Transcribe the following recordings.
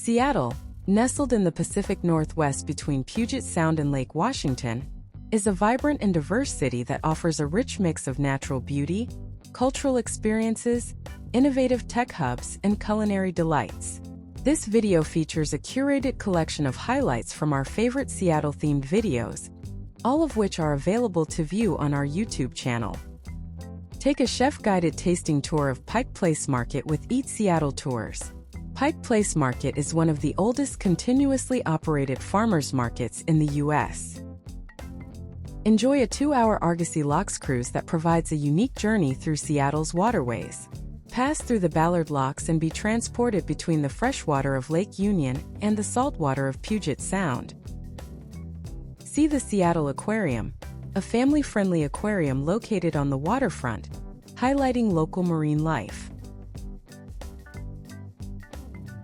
Seattle, nestled in the Pacific Northwest between Puget Sound and Lake Washington, is a vibrant and diverse city that offers a rich mix of natural beauty, cultural experiences, innovative tech hubs, and culinary delights. This video features a curated collection of highlights from our favorite Seattle-themed videos, all of which are available to view on our YouTube channel. Take a chef-guided tasting tour of Pike Place Market with Eat Seattle Tours. Pike Place Market is one of the oldest continuously operated farmers markets in the U.S. Enjoy a 2-hour Argosy Locks cruise that provides a unique journey through Seattle's waterways. Pass through the Ballard Locks and be transported between the freshwater of Lake Union and the saltwater of Puget Sound. See the Seattle Aquarium, a family-friendly aquarium located on the waterfront, highlighting local marine life.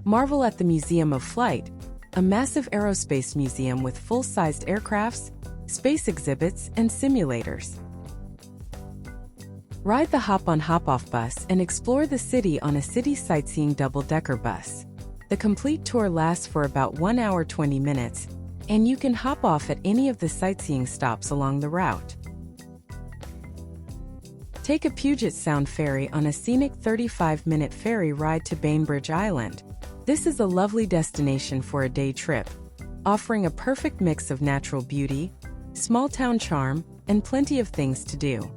Marvel at the Museum of Flight, a massive aerospace museum with full-sized aircrafts, space exhibits, and simulators. Ride the Hop-on Hop-off bus and explore the city on a city sightseeing double-decker bus. The complete tour lasts for about 1 hour 20 minutes, and you can hop off at any of the sightseeing stops along the route. Take a Puget Sound ferry on a scenic 35-minute ferry ride to Bainbridge Island. This is a lovely destination for a day trip, offering a perfect mix of natural beauty, small-town charm, and plenty of things to do.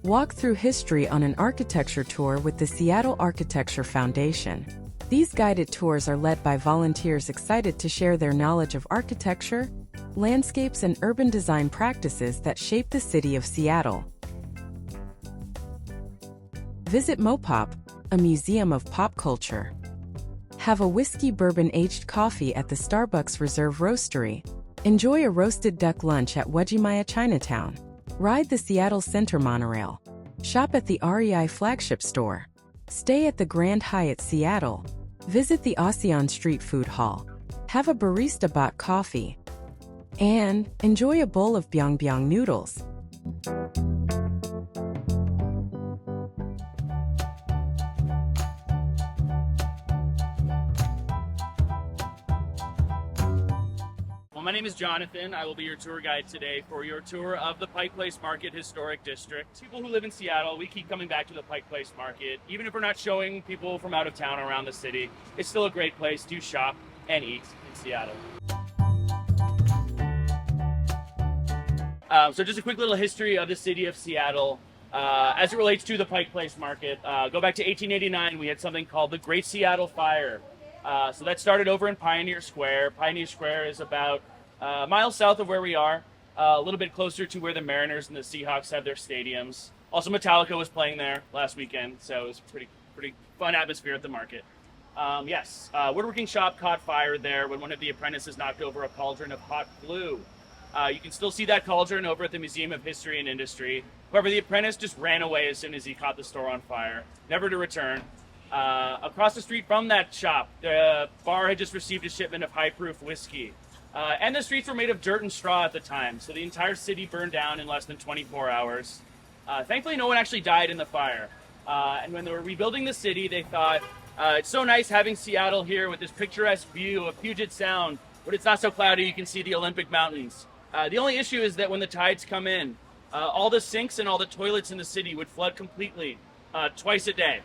Walk through history on an architecture tour with the Seattle Architecture Foundation. These guided tours are led by volunteers excited to share their knowledge of architecture, landscapes, and urban design practices that shape the city of Seattle. Visit Mopop, a museum of pop culture. Have a whiskey bourbon-aged coffee at the Starbucks Reserve Roastery. Enjoy a roasted duck lunch at Wedgiemaya Chinatown. Ride the Seattle Center monorail. Shop at the REI flagship store. Stay at the Grand Hyatt Seattle. Visit the Ocean Street Food Hall. Have a barista-bought coffee. And enjoy a bowl of byung byung noodles. My name is Jonathan. I will be your tour guide today for your tour of the Pike Place Market Historic District. People who live in Seattle, we keep coming back to the Pike Place Market. Even if we're not showing people from out of town around the city, it's still a great place to shop and eat in Seattle. So just a quick little history of the city of Seattle as it relates to the Pike Place Market. Go back to 1889, we had something called the Great Seattle Fire. So that started over in Pioneer Square. Pioneer Square is about miles south of where we are, a little bit closer to where the Mariners and the Seahawks have their stadiums. Also, Metallica was playing there last weekend, so it was a pretty fun atmosphere at the market. Woodworking shop caught fire there when one of the apprentices knocked over a cauldron of hot glue. You can still see that cauldron over at the Museum of History and Industry. However, the apprentice just ran away as soon as he caught the store on fire, never to return. Across the street from that shop, the bar had just received a shipment of high-proof whiskey. And the streets were made of dirt and straw at the time, so the entire city burned down in less than 24 hours. Thankfully, no one actually died in the fire. And when they were rebuilding the city, they thought, it's so nice having Seattle here with this picturesque view of Puget Sound, but it's not so cloudy, you can see the Olympic Mountains. The only issue is that when the tides come in, all the sinks and all the toilets in the city would flood completely, twice a day.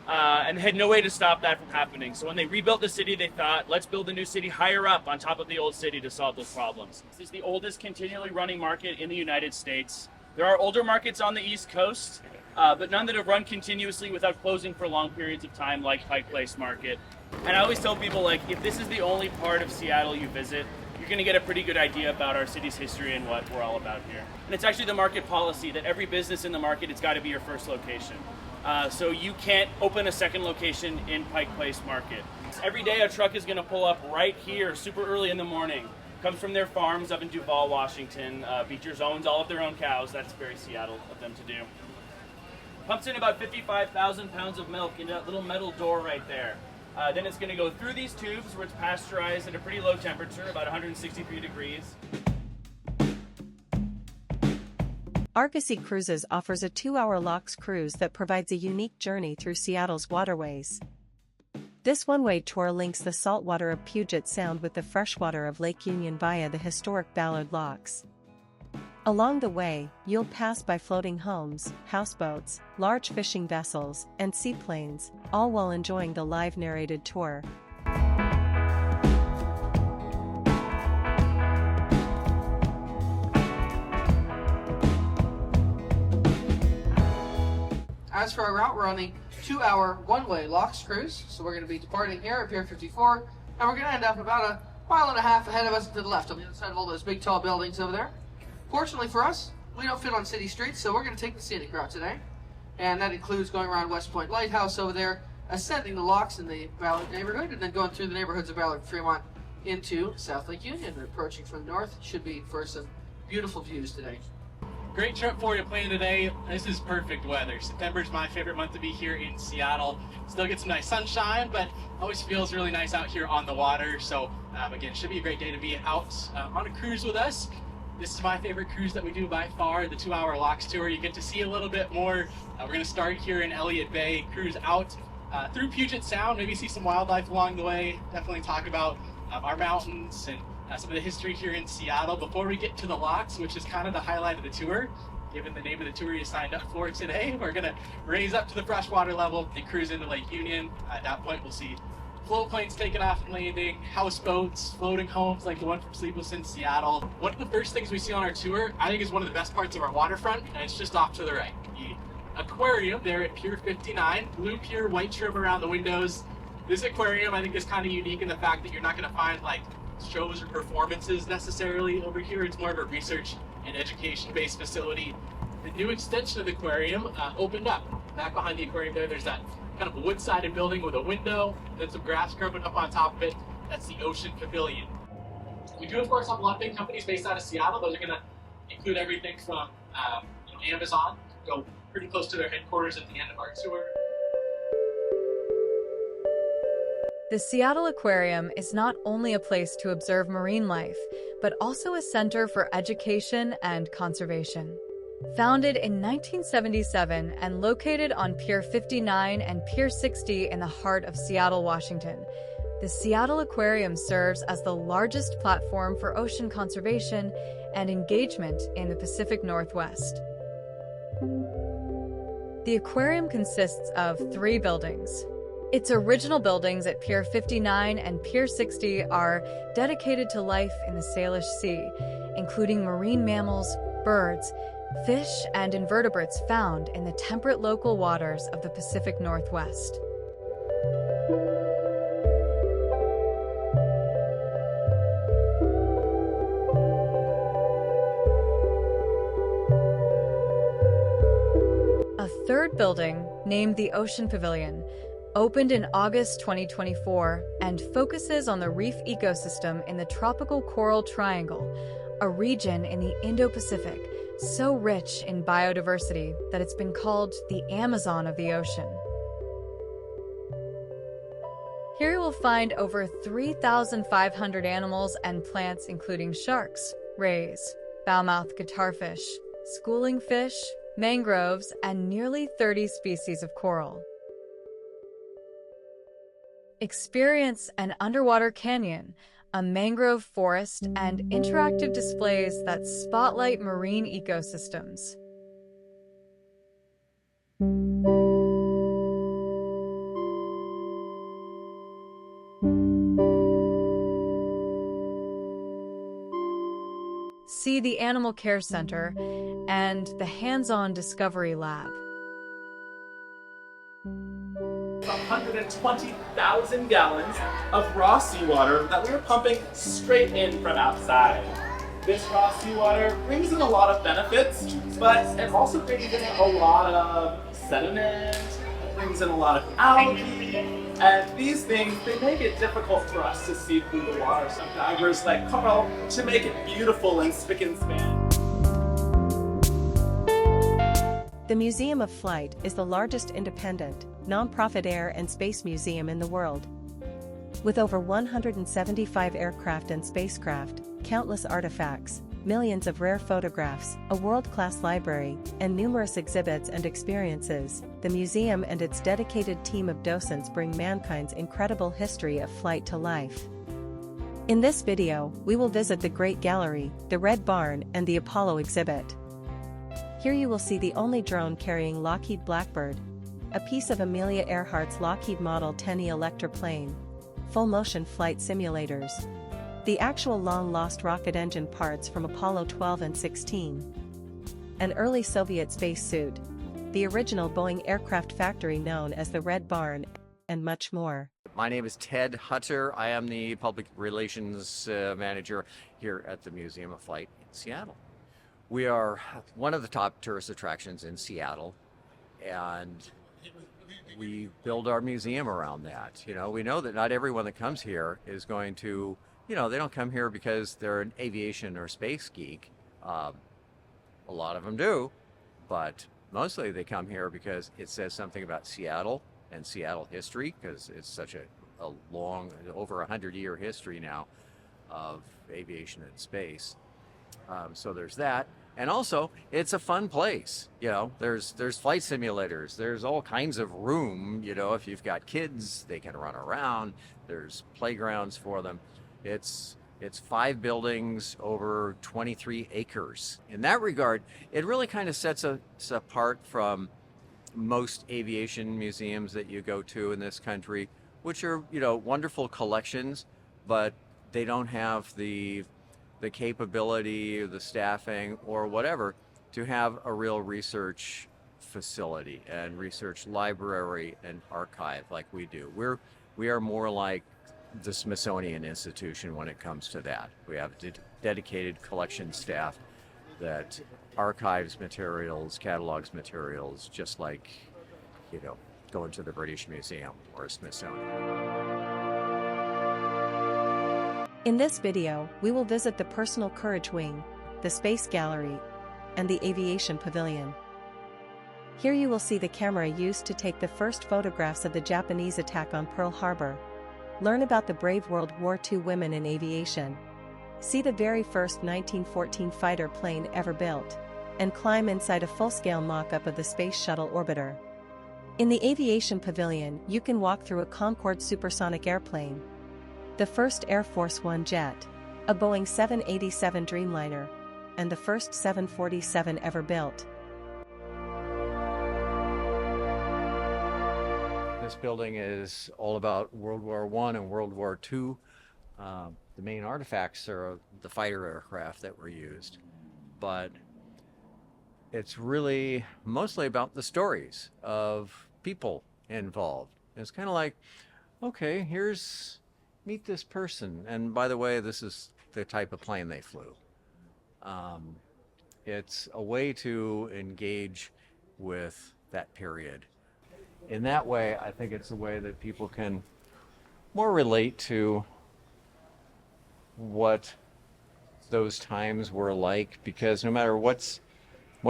And they had no way to stop that from happening. So when they rebuilt the city, they thought, let's build a new city higher up on top of the old city to solve those problems. This is the oldest continually running market in the United States. There are older markets on the East Coast, but none that have run continuously without closing for long periods of time, like Pike Place Market. And I always tell people, like, if this is the only part of Seattle you visit, you're going to get a pretty good idea about our city's history and what we're all about here. And it's actually the market policy that every business in the market, it's got to be your first location. So you can't open a second location in Pike Place Market. Every day a truck is going to pull up right here super early in the morning. Comes from their farms up in Duvall, Washington. Beechers owns all of their own cows. That's very Seattle of them to do. Pumps in about 55,000 pounds of milk into that little metal door right there. Then it's going to go through these tubes where it's pasteurized at a pretty low temperature, about 163 degrees. Argosy Cruises offers a 2-hour locks cruise that provides a unique journey through Seattle's waterways. This one-way tour links the saltwater of Puget Sound with the freshwater of Lake Union via the historic Ballard Locks. Along the way, you'll pass by floating homes, houseboats, large fishing vessels, and seaplanes, all while enjoying the live narrated tour. As for our route, we're on the 2-hour one-way Locks cruise, so we're going to be departing here at Pier 54, and we're going to end up about a mile and a half ahead of us to the left on the other side of all those big tall buildings over there. Fortunately for us, we don't fit on city streets, so we're going to take the scenic route today, and that includes going around West Point Lighthouse over there, ascending the Locks in the Ballard neighborhood, and then going through the neighborhoods of Ballard and Fremont into South Lake Union, and approaching from the north. Should be for some beautiful views today. Great trip for you planned today. This is perfect weather. September's my favorite month to be here in Seattle. Still get some nice sunshine, but always feels really nice out here on the water. So again, should be a great day to be out on a cruise with us. This is my favorite cruise that we do by far, the 2-hour Locks tour. You get to see a little bit more. We're going to start here in Elliott Bay, cruise out through Puget Sound, maybe see some wildlife along the way. Definitely talk about our mountains and some of the history here in Seattle before we get to the Locks, which is kind of the highlight of the tour. Given the name of the tour you signed up for today, we're going to raise up to the freshwater level and cruise into Lake Union. At that point, we'll see float planes taking off and landing, houseboats, floating homes like the one from Sleepless in Seattle. One of the first things we see on our tour, I think, is one of the best parts of our waterfront, and it's just off to the right. The Aquarium there at Pier 59, blue pier, white trim around the windows. This aquarium, I think, is kind of unique in the fact that you're not going to find like shows or performances necessarily over here. It's more of a research and education-based facility. The new extension of the aquarium opened up. Back behind the aquarium there's that kind of wood-sided building with a window, then some grass growing up on top of it. That's the Ocean Pavilion. We do, of course, have a lot of big companies based out of Seattle. Those are going to include everything from Amazon, go pretty close to their headquarters at the end of our tour. The Seattle Aquarium is not only a place to observe marine life, but also a center for education and conservation. Founded in 1977 and located on Pier 59 and Pier 60 in the heart of Seattle, Washington, the Seattle Aquarium serves as the largest platform for ocean conservation and engagement in the Pacific Northwest. The aquarium consists of 3 buildings. Its original buildings at Pier 59 and Pier 60 are dedicated to life in the Salish Sea, including marine mammals, birds, fish, and invertebrates found in the temperate local waters of the Pacific Northwest. A third building, named the Ocean Pavilion, opened in August 2024 and focuses on the reef ecosystem in the tropical Coral Triangle, a region in the Indo-Pacific so rich in biodiversity that it's been called the Amazon of the ocean. Here you will find over 3,500 animals and plants, including sharks, rays, bowmouth guitarfish, schooling fish, mangroves, and nearly 30 species of coral. Experience an underwater canyon, a mangrove forest, and interactive displays that spotlight marine ecosystems. See the Animal Care Center and the Hands-On Discovery Lab. 120,000 gallons of raw seawater that we were pumping straight in from outside. This raw seawater brings in a lot of benefits, but it also brings in a lot of sediment, it brings in a lot of algae, and these things, they make it difficult for us to see through the water. Some divers like Carl to make it beautiful and spick and span. The Museum of Flight is the largest independent, nonprofit air and space museum in the world. With over 175 aircraft and spacecraft, countless artifacts, millions of rare photographs, a world-class library, and numerous exhibits and experiences, the museum and its dedicated team of docents bring mankind's incredible history of flight to life. In this video, we will visit the Great Gallery, the Red Barn, and the Apollo exhibit. Here you will see the only drone carrying Lockheed Blackbird, a piece of Amelia Earhart's Lockheed Model 10E Electra plane, full-motion flight simulators, the actual long-lost rocket engine parts from Apollo 12 and 16, an early Soviet spacesuit, the original Boeing aircraft factory known as the Red Barn, and much more. My name is Ted Hutter. I am the Public Relations Manager here at the Museum of Flight in Seattle. We are one of the top tourist attractions in Seattle, and we build our museum around that. You know, we know that not everyone that comes here is going to, they don't come here because they're an aviation or space geek. A lot of them do, but mostly they come here because it says something about Seattle and Seattle history, because it's such a long, over 100-year history now of aviation and space. So there's that. And also, it's a fun place. There's flight simulators. There's all kinds of room. If you've got kids, they can run around. There's playgrounds for them. It's 5 buildings over 23 acres. In that regard, it really kind of sets us apart from most aviation museums that you go to in this country, which are, wonderful collections, but they don't have the capability or the staffing or whatever to have a real research facility and research library and archive like we do. We are more like the Smithsonian Institution when it comes to that. We have dedicated collection staff that archives materials, catalogs materials, just like, going to the British Museum or Smithsonian. In this video, we will visit the Personal Courage Wing, the Space Gallery, and the Aviation Pavilion. Here you will see the camera used to take the first photographs of the Japanese attack on Pearl Harbor, learn about the brave World War II women in aviation, see the very first 1914 fighter plane ever built, and climb inside a full-scale mock-up of the Space Shuttle orbiter. In the Aviation Pavilion, you can walk through a Concorde supersonic airplane, the first Air Force One jet, a Boeing 787 Dreamliner, and the first 747 ever built. This building is all about World War I and World War II. The main artifacts are the fighter aircraft that were used, but it's really mostly about the stories of people involved. It's kind of like, okay, meet this person, and by the way, this is the type of plane they flew. It's a way to engage with that period. In that way, I think it's a way that people can more relate to what those times were like, because no matter what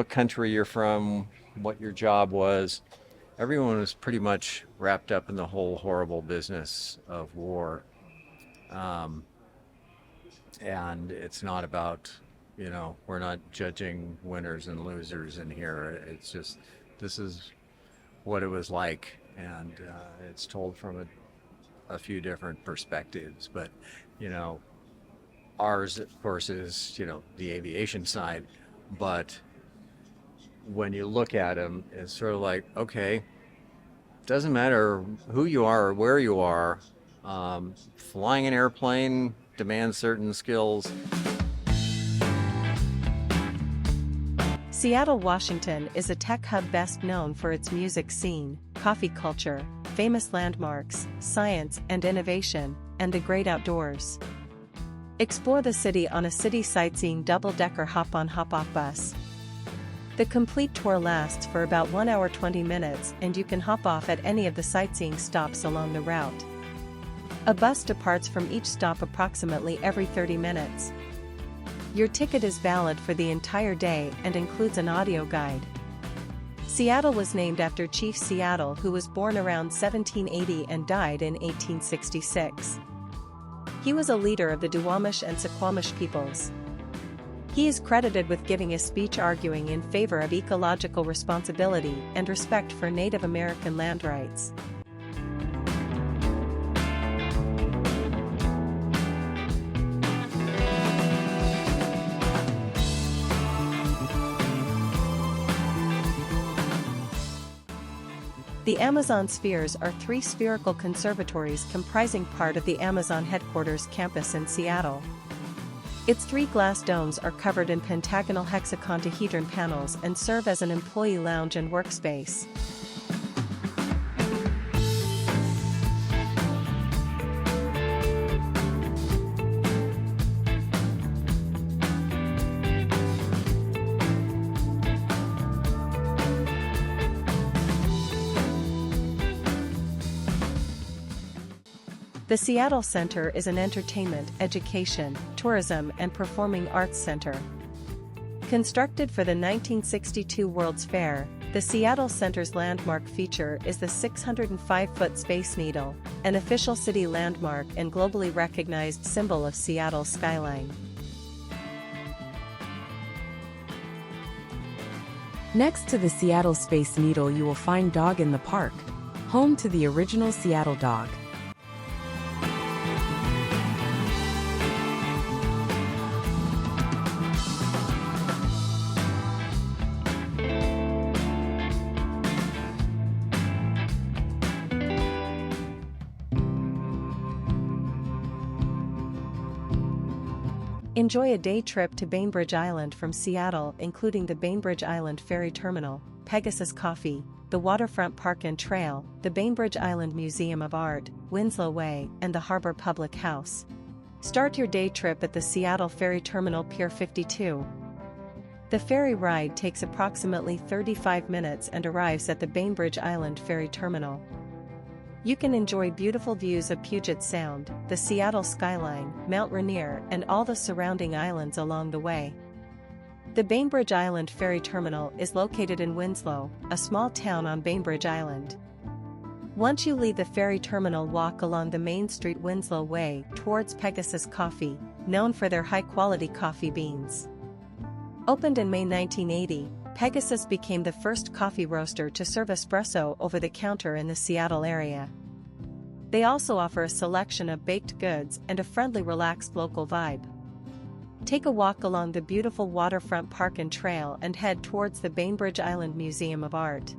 country you're from, what your job was, everyone was pretty much wrapped up in the whole horrible business of war. And it's not about, we're not judging winners and losers in here. It's just, this is what it was like, and it's told from a few different perspectives. But, ours, of course, is, the aviation side. But when you look at them, it's sort of like, okay, doesn't matter who you are or where you are, flying an airplane demands certain skills. Seattle, Washington is a tech hub best known for its music scene, coffee culture, famous landmarks, science and innovation, and the great outdoors. Explore the city on a city sightseeing double-decker hop-on hop-off bus. The complete tour lasts for about 1 hour 20 minutes, and you can hop off at any of the sightseeing stops along the route. A bus departs from each stop approximately every 30 minutes. Your ticket is valid for the entire day and includes an audio guide. Seattle was named after Chief Seattle, who was born around 1780 and died in 1866. He was a leader of the Duwamish and Suquamish peoples. He He is credited with giving a speech arguing in favor of ecological responsibility and respect for Native American land rights. The Amazon Spheres are 3 spherical conservatories comprising part of the Amazon headquarters campus in Seattle. Its 3 glass domes are covered in pentagonal hexacontahedron panels and serve as an employee lounge and workspace. The Seattle Center is an entertainment, education, tourism, and performing arts center. Constructed for the 1962 World's Fair, the Seattle Center's landmark feature is the 605-foot Space Needle, an official city landmark and globally recognized symbol of Seattle's skyline. Next to the Seattle Space Needle, you will find Dog in the Park, home to the original Seattle dog. Enjoy a day trip to Bainbridge Island from Seattle, including the Bainbridge Island Ferry Terminal, Pegasus Coffee, the Waterfront Park and Trail, the Bainbridge Island Museum of Art, Winslow Way, and the Harbor Public House. Start your day trip at the Seattle Ferry Terminal Pier 52. The ferry ride takes approximately 35 minutes and arrives at the Bainbridge Island Ferry Terminal. You can enjoy beautiful views of Puget Sound, the Seattle skyline, Mount Rainier, and all the surrounding islands along the way. The Bainbridge Island Ferry Terminal is located in Winslow, a small town on Bainbridge Island. Once you leave the ferry terminal, walk along the Main Street Winslow Way towards Pegasus Coffee, known for their high-quality coffee beans. Opened in May 1980, Pegasus became the first coffee roaster to serve espresso over the counter in the Seattle area. They also offer a selection of baked goods and a friendly, relaxed local vibe. Take a walk along the beautiful Waterfront Park and Trail and head towards the Bainbridge Island Museum of Art.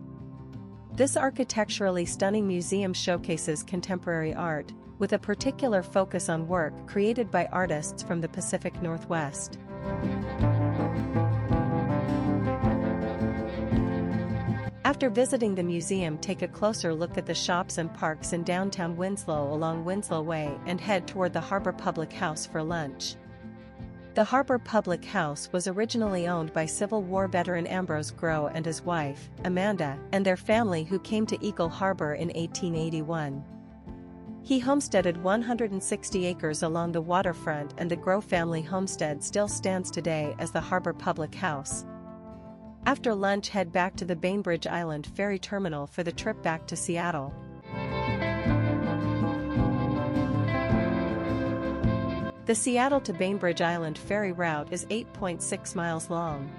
This architecturally stunning museum showcases contemporary art, with a particular focus on work created by artists from the Pacific Northwest. After visiting the museum, take a closer look at the shops and parks in downtown Winslow along Winslow Way and head toward the Harbor Public House for lunch. The Harbor Public House was originally owned by Civil War veteran Ambrose Grow and his wife, Amanda, and their family, who came to Eagle Harbor in 1881. He homesteaded 160 acres along the waterfront, and the Grow family homestead still stands today as the Harbor Public House. After lunch, head back to the Bainbridge Island Ferry Terminal for the trip back to Seattle. The Seattle to Bainbridge Island ferry route is 8.6 miles long.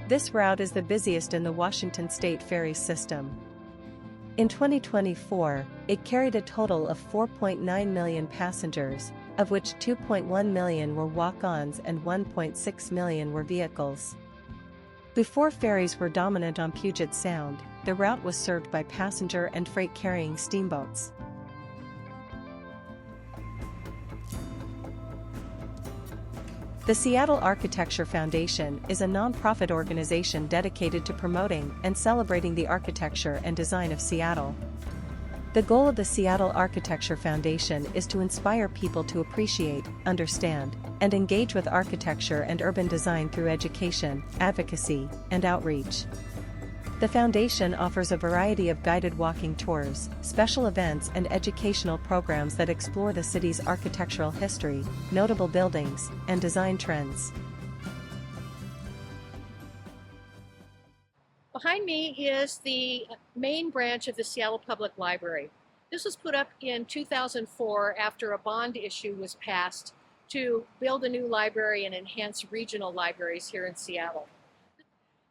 This route is the busiest in the Washington State ferry system. In 2024, it carried a total of 4.9 million passengers, of which 2.1 million were walk-ons and 1.6 million were vehicles. Before ferries were dominant on Puget Sound, the route was served by passenger and freight-carrying steamboats. The Seattle Architecture Foundation is a nonprofit organization dedicated to promoting and celebrating the architecture and design of Seattle. The goal of the Seattle Architecture Foundation is to inspire people to appreciate, understand, and engage with architecture and urban design through education, advocacy, and outreach. The foundation offers a variety of guided walking tours, special events, and educational programs that explore the city's architectural history, notable buildings, and design trends. Behind me is the main branch of the Seattle Public Library. This was put up in 2004 after a bond issue was passed to build a new library and enhance regional libraries here in Seattle.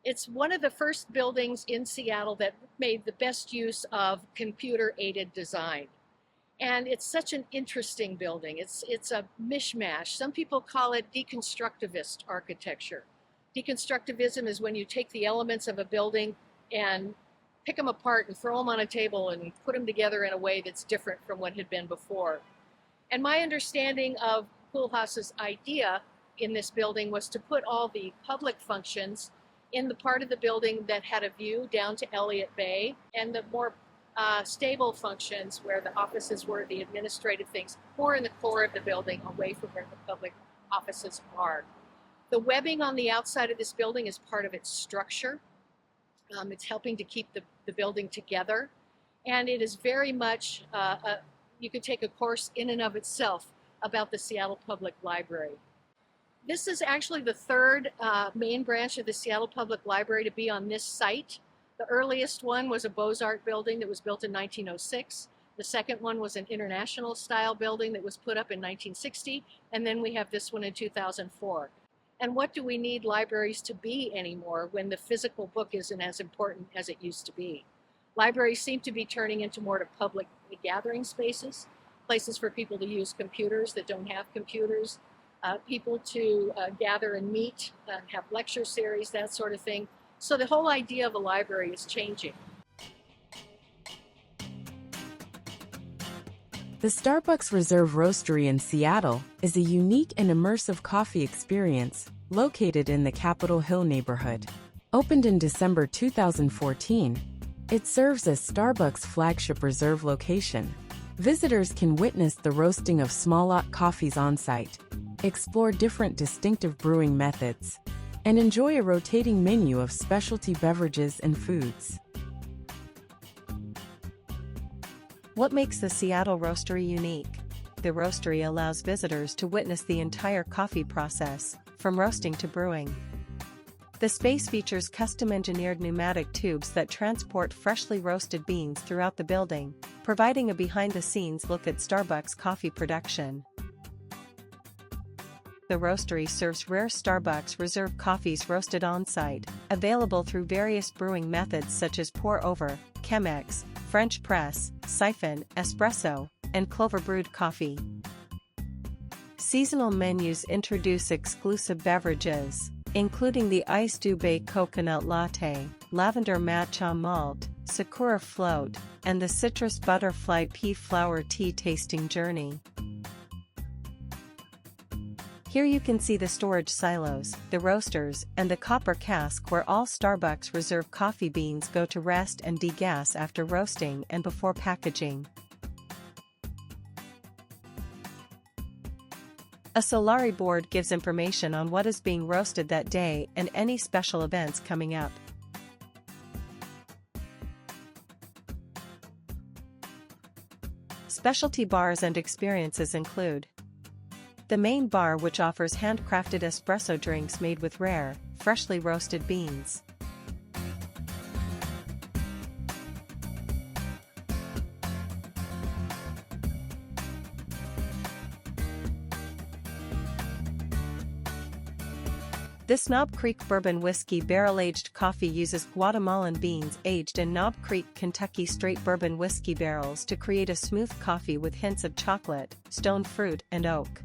It's one of the first buildings in Seattle that made the best use of computer-aided design. And it's such an interesting building. It's a mishmash. Some people call it deconstructivist architecture. Deconstructivism is when you take the elements of a building and pick them apart and throw them on a table and put them together in a way that's different from what had been before. And my understanding of Koolhaas's idea in this building was to put all the public functions in the part of the building that had a view down to Elliott Bay, and the more stable functions where the offices were, the administrative things, more in the core of the building, away from where the public offices are. The webbing on the outside of this building is part of its structure. It's helping to keep the building together. And it is very much, you could take a course in and of itself about the Seattle Public Library. This is actually the third main branch of the Seattle Public Library to be on this site. The earliest one was a Beaux-Arts building that was built in 1906. The second one was an international style building that was put up in 1960. And then we have this one in 2004. And what do we need libraries to be anymore when the physical book isn't as important as it used to be? Libraries seem to be turning into more to public gathering spaces, places for people to use computers that don't have computers, people to gather and meet, have lecture series, that sort of thing. So the whole idea of a library is changing. The Starbucks Reserve Roastery in Seattle is a unique and immersive coffee experience located in the Capitol Hill neighborhood. Opened in December 2014, it serves as Starbucks' flagship reserve location. Visitors can witness the roasting of small lot coffees on site, explore different distinctive brewing methods, and enjoy a rotating menu of specialty beverages and foods. What makes the Seattle Roastery unique? The Roastery allows visitors to witness the entire coffee process, from roasting to brewing. The space features custom-engineered pneumatic tubes that transport freshly roasted beans throughout the building, providing a behind-the-scenes look at Starbucks coffee production. The Roastery serves rare Starbucks Reserve coffees roasted on-site, available through various brewing methods such as pour-over, Chemex, French press, siphon, espresso, and clover-brewed coffee. Seasonal menus introduce exclusive beverages, including the Iced Ube Coconut Latte, Lavender Matcha Malt, Sakura Float, and the Citrus Butterfly Pea Flower Tea Tasting Journey. Here you can see the storage silos, the roasters, and the copper cask where all Starbucks Reserve coffee beans go to rest and degas after roasting and before packaging. A Solari board gives information on what is being roasted that day and any special events coming up. Specialty bars and experiences include the main bar, which offers handcrafted espresso drinks made with rare, freshly roasted beans. This Knob Creek Bourbon Whiskey barrel-aged coffee uses Guatemalan beans aged in Knob Creek, Kentucky straight bourbon whiskey barrels to create a smooth coffee with hints of chocolate, stone fruit, and oak.